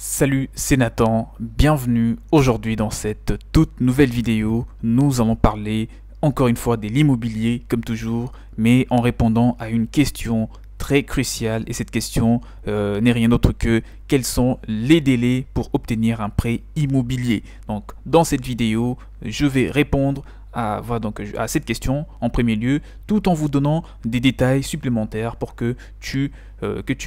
Salut, c'est Nathan, bienvenue aujourd'hui dans cette toute nouvelle vidéo. Nous allons parler encore une fois de l'immobilier comme toujours, mais en répondant à une question très cruciale et cette question n'est rien d'autre que quels sont les délais pour obtenir un prêt immobilier. Donc dans cette vidéo, je vais répondre à cette question en premier lieu, tout en vous donnant des détails supplémentaires pour que tu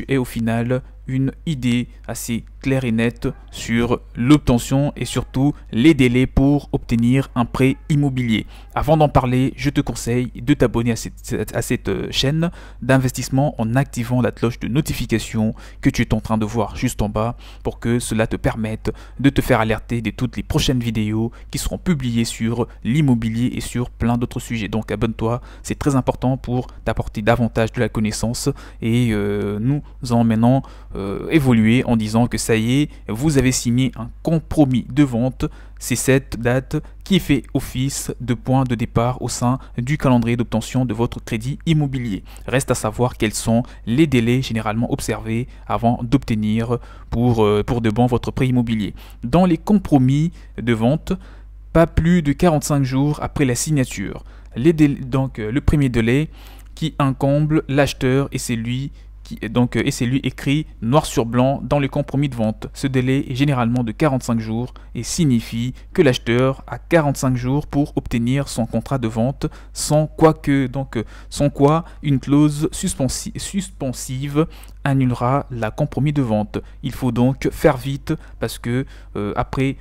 aies au final une idée assez claire et nette sur l'obtention et surtout les délais pour obtenir un prêt immobilier. Avant d'en parler, je te conseille de t'abonner à cette chaîne d'investissement en activant la cloche de notification que tu es en train de voir juste en bas pour que cela te permette de te faire alerter de toutes les prochaines vidéos qui seront publiées sur l'immobilier et sur plein d'autres sujets. Donc abonne-toi, c'est très important pour t'apporter davantage de la connaissance et nous allons maintenant évoluer en disant que ça y est, vous avez signé un compromis de vente. C'est cette date qui fait office de point de départ au sein du calendrier d'obtention de votre crédit immobilier. Reste à savoir quels sont les délais généralement observés avant d'obtenir pour de bon votre prêt immobilier. Dans les compromis de vente, pas plus de 45 jours après la signature. Le premier délai qui incombe l'acheteur et c'est lui écrit noir sur blanc dans le compromis de vente. Ce délai est généralement de 45 jours et signifie que l'acheteur a 45 jours pour obtenir son contrat de vente sans quoi une clause suspensive annulera la compromis de vente. Il faut donc faire vite parce que après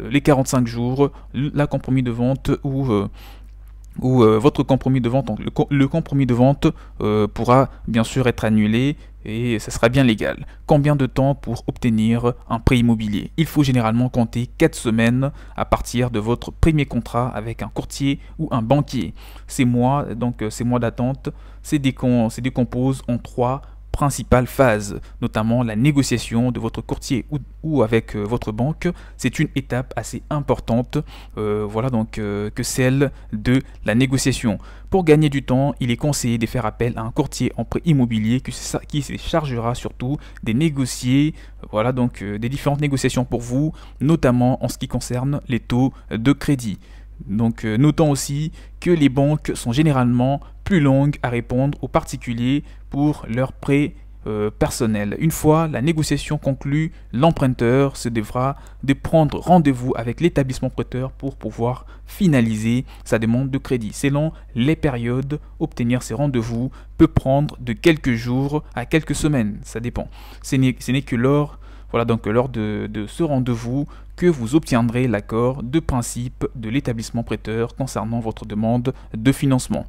les 45 jours, la compromis de vente ou votre compromis de vente, le compromis de vente pourra bien sûr être annulé et ça sera bien légal. Combien de temps pour obtenir un prêt immobilier? Il faut généralement compter 4 semaines à partir de votre premier contrat avec un courtier ou un banquier. Ces mois d'attente se décomposent en 3 principales phases, notamment la négociation de votre courtier ou avec votre banque. C'est une étape assez importante, que celle de la négociation. Pour gagner du temps, il est conseillé de faire appel à un courtier en prêt immobilier qui se chargera surtout des des différentes négociations pour vous, notamment en ce qui concerne les taux de crédit. Donc notons aussi que les banques sont généralement plus longues à répondre aux particuliers pour leurs prêts personnels. Une fois la négociation conclue, l'emprunteur se devra de prendre rendez-vous avec l'établissement prêteur pour pouvoir finaliser sa demande de crédit. Selon les périodes, obtenir ces rendez-vous peut prendre de quelques jours à quelques semaines, ça dépend. Ce n'est que lors de ce rendez-vous que vous obtiendrez l'accord de principe de l'établissement prêteur concernant votre demande de financement.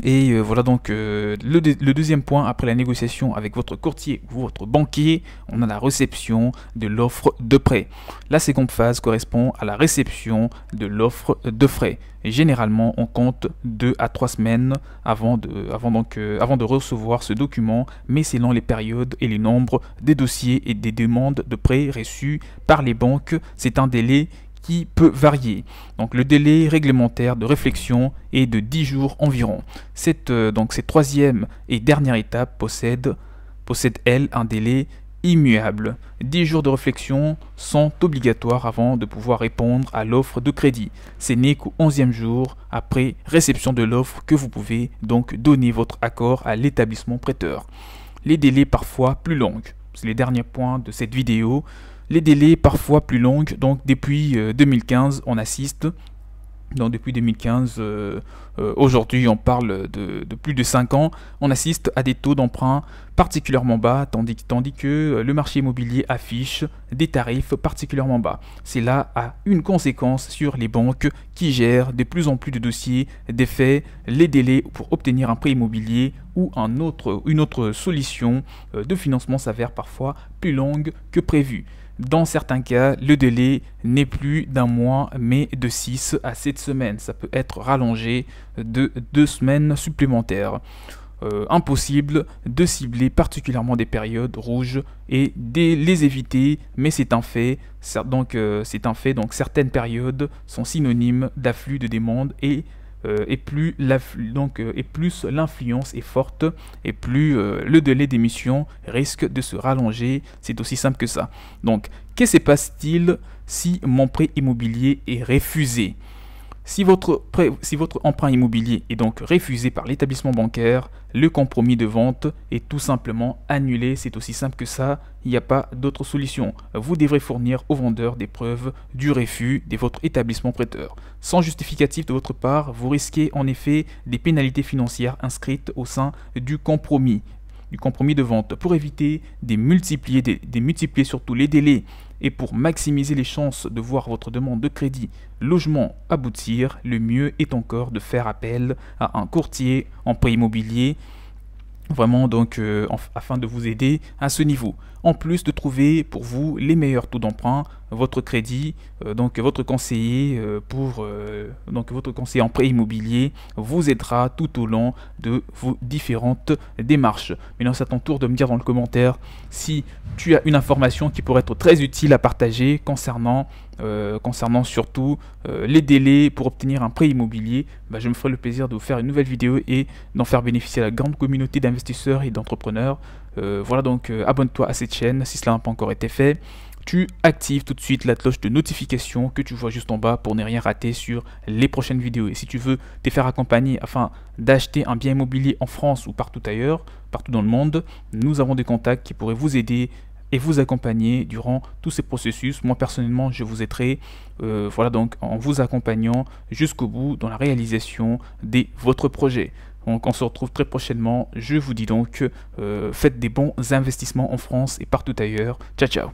Et le deuxième point, après la négociation avec votre courtier ou votre banquier, on a la réception de l'offre de prêt. La seconde phase correspond à la réception de l'offre de frais. Et généralement, on compte 2 à 3 semaines avant de recevoir ce document, mais selon les périodes et les nombres des dossiers et des demandes de prêt reçus par les banques, c'est un délai qui peut varier. Donc le délai réglementaire de réflexion est de 10 jours environ. Cette troisième et dernière étape possède elle un délai immuable. 10 jours de réflexion sont obligatoires avant de pouvoir répondre à l'offre de crédit. Ce n'est qu'au 11e jour après réception de l'offre que vous pouvez donc donner votre accord à l'établissement prêteur. Les délais parfois plus longs. C'est les derniers points de cette vidéo. Les délais parfois plus longs, donc depuis 2015 on assiste, aujourd'hui on parle de plus de 5 ans, on assiste à des taux d'emprunt particulièrement bas, tandis que le marché immobilier affiche des tarifs particulièrement bas. Cela a une conséquence sur les banques qui gèrent de plus en plus de dossiers. De fait, les délais pour obtenir un prêt immobilier ou une autre solution de financement s'avère parfois plus longue que prévu. Dans certains cas, le délai n'est plus d'un mois, mais de 6 à 7 semaines. Ça peut être rallongé de 2 semaines supplémentaires. Impossible de cibler particulièrement des périodes rouges et de les éviter, mais c'est un fait. Donc certaines périodes sont synonymes d'afflux de demandes et et plus l'influence est forte, et plus le délai d'émission risque de se rallonger. C'est aussi simple que ça. Donc, que se passe-t-il si mon prêt immobilier est refusé? Si votre emprunt immobilier est donc refusé par l'établissement bancaire, le compromis de vente est tout simplement annulé. C'est aussi simple que ça, il n'y a pas d'autre solution. Vous devrez fournir au vendeur des preuves du refus de votre établissement prêteur. Sans justificatif de votre part, vous risquez en effet des pénalités financières inscrites au sein du compromis de vente. Pour éviter de multiplier surtout les délais et pour maximiser les chances de voir votre demande de crédit logement aboutir, le mieux est encore de faire appel à un courtier en prêt immobilier, vraiment donc afin de vous aider à ce niveau. En plus de trouver pour vous les meilleurs taux d'emprunt, votre crédit, votre conseiller votre conseiller en prêt immobilier vous aidera tout au long de vos différentes démarches. Maintenant, c'est à ton tour de me dire dans le commentaire si tu as une information qui pourrait être très utile à partager concernant surtout les délais pour obtenir un prêt immobilier. Je me ferai le plaisir de vous faire une nouvelle vidéo et d'en faire bénéficier la grande communauté d'investisseurs et d'entrepreneurs. Voilà, donc abonne-toi à cette chaîne si cela n'a pas encore été fait. Tu actives tout de suite la cloche de notification que tu vois juste en bas pour ne rien rater sur les prochaines vidéos. Et si tu veux te faire accompagner afin d'acheter un bien immobilier en France ou partout ailleurs, partout dans le monde, nous avons des contacts qui pourraient vous aider et vous accompagner durant tous ces processus. Moi personnellement, je vous aiderai voilà, donc en vous accompagnant jusqu'au bout dans la réalisation de votre projet. Donc on se retrouve très prochainement. Je vous dis donc faites des bons investissements en France et partout ailleurs. Ciao ciao.